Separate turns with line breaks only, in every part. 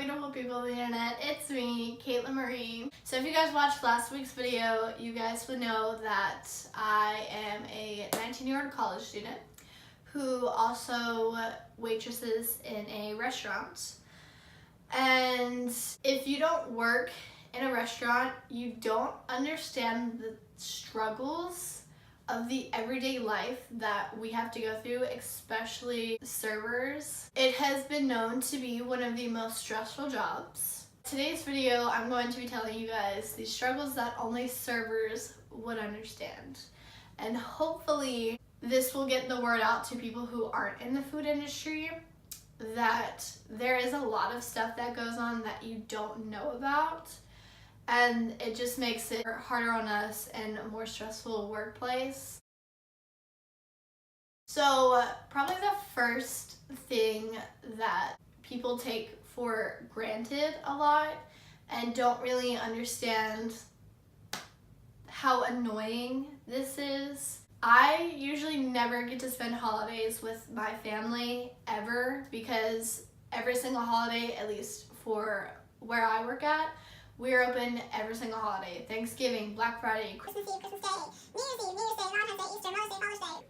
beautiful people of the internet, it's me, Caitlin Marie. So if you guys watched last week's video, you guys would know that I am a 19-year-old college student who also waitresses in a restaurant. And if you don't work in a restaurant, you don't understand the struggles of the everyday life that we have to go through, especially servers. It has been known to be one of the most stressful jobs. Today's video, I'm going to be telling you guys the struggles that only servers would understand. And hopefully this will get the word out to people who aren't in the food industry that there is a lot of stuff that goes on that you don't know about. And it just makes it harder on us and a more stressful workplace. So probably the first thing that people take for granted a lot and don't really understand how annoying this is. I usually never get to spend holidays with my family ever, because every single holiday, at least for where I work at, we're open every single holiday. Thanksgiving, Black Friday,
Christmas Eve, Christmas Day, New Year's Eve, Valentine's Day, Easter, Mother's Day, Father's Day.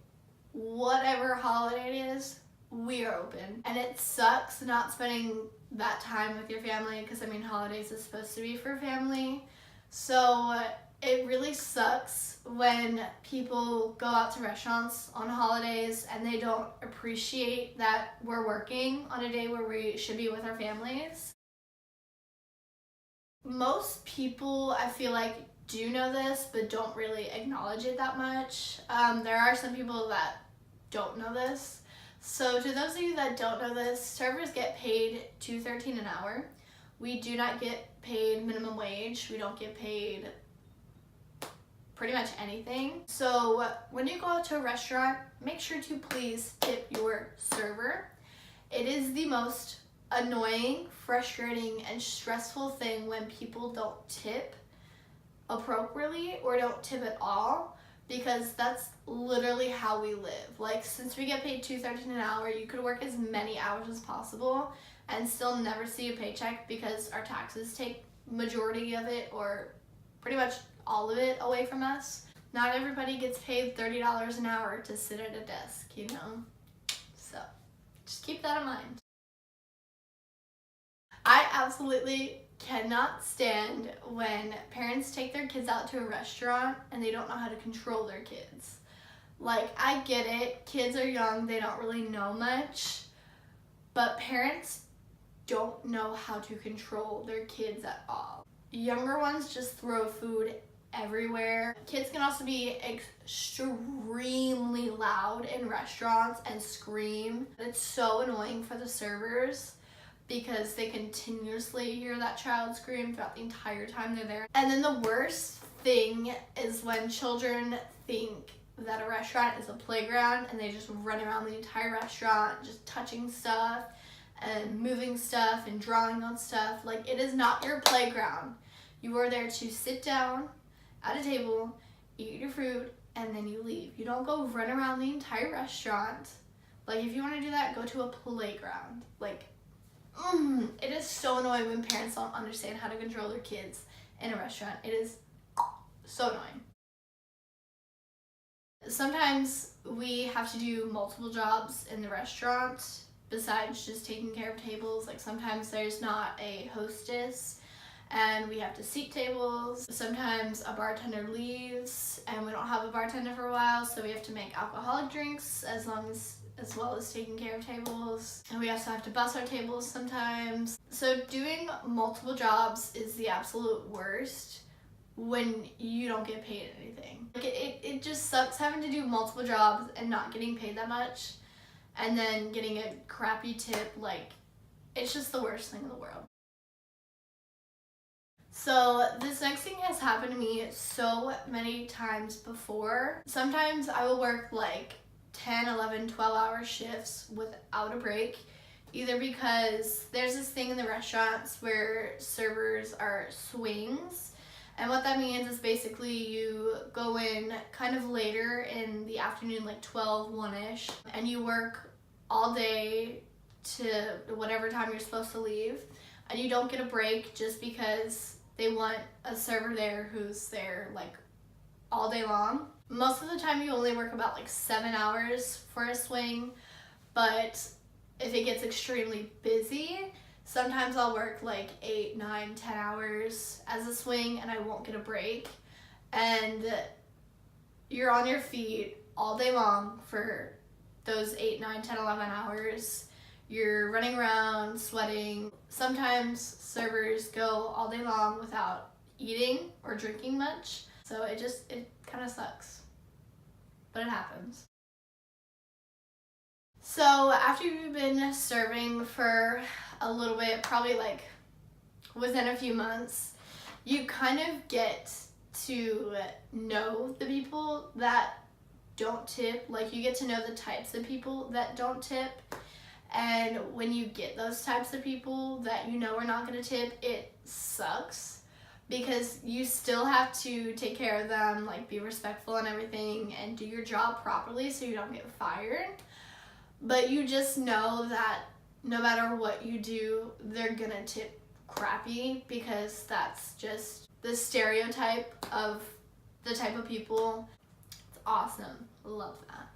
Whatever holiday it is, we are open. And it sucks not spending that time with your family, because I mean, holidays is supposed to be for family. So it really sucks when people go out to restaurants on holidays and they don't appreciate that we're working on a day where we should be with our families. Most people, I feel like, do know this, but don't really acknowledge it that much. There are some people that don't know this. So to those of you that don't know this, servers get paid $2.13 an hour. We do not get paid minimum wage. We don't get paid pretty much anything. So when you go out to a restaurant, make sure to please tip your server. It is the most annoying, frustrating, and stressful thing when people don't tip appropriately or don't tip at all, because that's literally how we live. Like, since we get paid $2.13 an hour, you could work as many hours as possible and still never see a paycheck, because our taxes take majority of it, or pretty much all of it, away from us. Not everybody gets paid $30 an hour to sit at a desk, you know? So just keep that in mind. I absolutely cannot stand when parents take their kids out to a restaurant and they don't know how to control their kids. Like, I get it, kids are young, they don't really know much, but parents don't know how to control their kids at all. Younger ones just throw food everywhere. Kids can also be extremely loud in restaurants and scream. It's so annoying for the servers, because they continuously hear that child scream throughout the entire time they're there. And then the worst thing is when children think that a restaurant is a playground and they just run around the entire restaurant just touching stuff and moving stuff and drawing on stuff. Like, it is not your playground. You are there to sit down at a table, eat your food, and then you leave. You don't go run around the entire restaurant. Like, if you want to do that, go to a playground. Like, it is so annoying when parents don't understand how to control their kids in a restaurant. It is so annoying. Sometimes we have to do multiple jobs in the restaurant besides just taking care of tables. Like, sometimes there's not a hostess and we have to seat tables. Sometimes a bartender leaves and we don't have a bartender for a while, so we have to make alcoholic drinks as well as taking care of tables. And we also have to bus our tables sometimes. So doing multiple jobs is the absolute worst when you don't get paid anything. Like, it just sucks having to do multiple jobs and not getting paid that much, and then getting a crappy tip. Like, it's just the worst thing in the world. So this next thing has happened to me so many times before. Sometimes I will work like 10, 11, 12-hour shifts without a break, either because there's this thing in the restaurants where servers are swings, and what that means is basically you go in kind of later in the afternoon, like 12, 1-ish, and you work all day to whatever time you're supposed to leave, and you don't get a break just because they want a server there who's there like all day long. Most of the time you only work about like 7 hours for a swing, but if it gets extremely busy, sometimes I'll work like 8, 9, 10 hours as a swing and I won't get a break. And you're on your feet all day long for those 8, 9, 10, 11 hours. You're running around, sweating. Sometimes servers go all day long without eating or drinking much. So it kind of sucks. But it happens. So after you've been serving for a little bit, probably like within a few months, you kind of get to know the people that don't tip. Like you get to know the types of people that don't tip. And when you get those types of people that you know are not going to tip, it sucks because you still have to take care of them, like be respectful and everything and do your job properly so you don't get fired. But you just know that no matter what you do, they're going to tip crappy because that's just the stereotype of the type of people. It's awesome. Love that.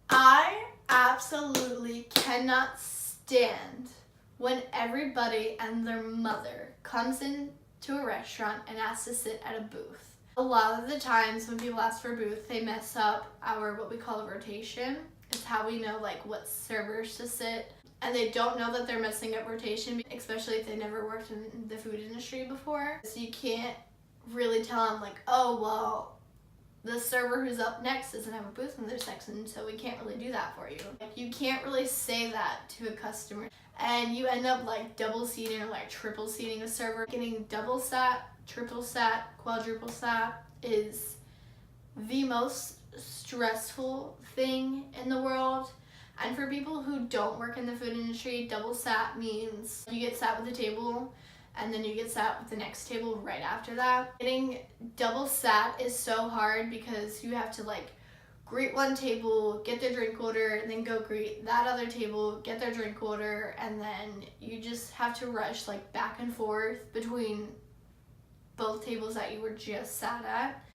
I absolutely cannot stand when everybody and their mother comes into a restaurant and asks to sit at a booth. A lot of the times when people ask for a booth, they mess up our what we call a rotation. It's how we know like what servers to sit. And they don't know that they're messing up rotation, especially if they never worked in the food industry before. So you can't really tell them like, oh, well, the server who's up next doesn't have a booth in their section, so we can't really do that for you. Like, you can't really say that to a customer. And you end up like double seating or like triple seating a server. Getting double sat, triple sat, quadruple sat is the most stressful thing in the world. And for people who don't work in the food industry, double sat means you get sat with a table and then you get sat with the next table right after that. Getting double sat is so hard because you have to like greet one table, get their drink order, and then go greet that other table, get their drink order, and then you just have to rush like back and forth between both tables that you were just sat at.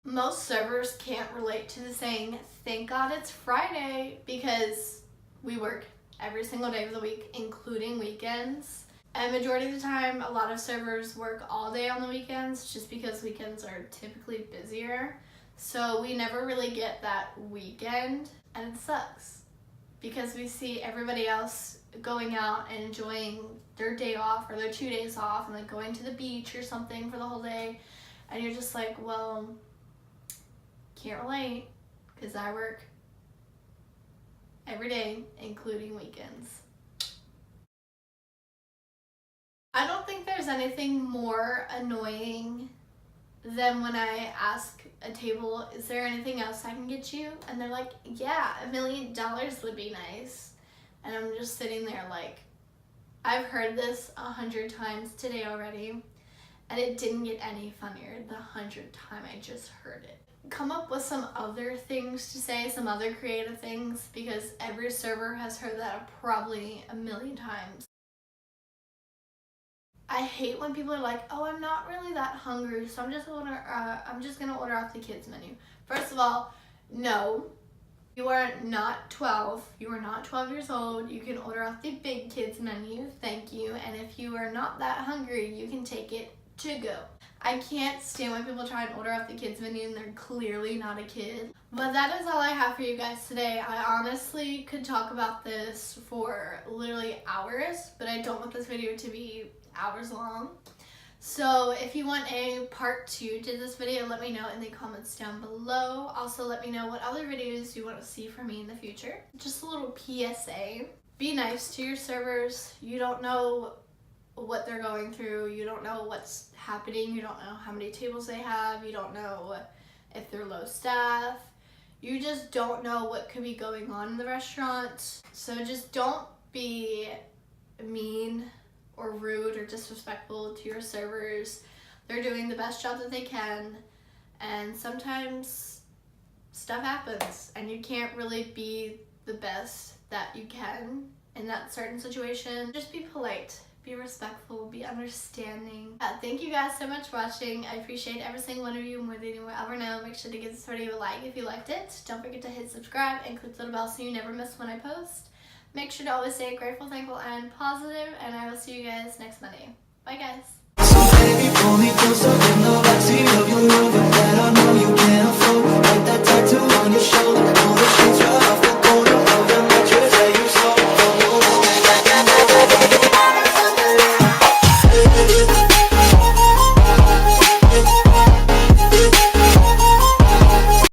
Most servers can't relate to the saying, thank God it's Friday, because we work every single day of the week, including weekends. And majority of the time, a lot of servers work all day on the weekends just because weekends are typically busier. So we never really get that weekend, and it sucks because we see everybody else going out and enjoying their day off or their 2 days off and like going to the beach or something for the whole day. And you're just like, well, can't relate because I work every day, including weekends. I don't think there's anything more annoying than when I ask a table, is there anything else I can get you? And they're like, yeah, $1 million would be nice. And I'm just sitting there like, I've heard this 100 times today already, and it didn't get any funnier the 100th time I just heard it. Come up with some other things to say, some other creative things, because every server has heard that probably 1 million times. I hate when people are like, oh, I'm not really that hungry, so I'm just gonna order off the kids menu. First of all, no, you are not 12. You are not 12 years old. You can order off the big kids menu, thank you. And if you are not that hungry, you can take it to go. I can't stand when people try and order off the kids menu and they're clearly not a kid. But that is all I have for you guys today. I honestly could talk about this for literally hours, but I don't want this video to be hours long. So if you want a part 2 to this video, let me know in the comments down below. Also let me know what other videos you want to see from me in the future. Just a little PSA. Be nice to your servers. You don't know what they're going through. You don't know what's happening. You don't know how many tables they have. You don't know if they're low staff. You just don't know what could be going on in the restaurant. So just don't be mean or rude or disrespectful to your servers. They're doing the best job that they can, and sometimes stuff happens and you can't really be the best that you can in that certain situation. Just be polite, be respectful, be understanding. Thank you guys so much for watching. I appreciate every single one of you more than you will ever know. Make sure to give this video a like if you liked it. Don't forget to hit subscribe and click the little bell so you never miss when I post. Make sure to always stay grateful, thankful, and positive, and I will see you guys next Monday. Bye guys.
So baby, pull me closer.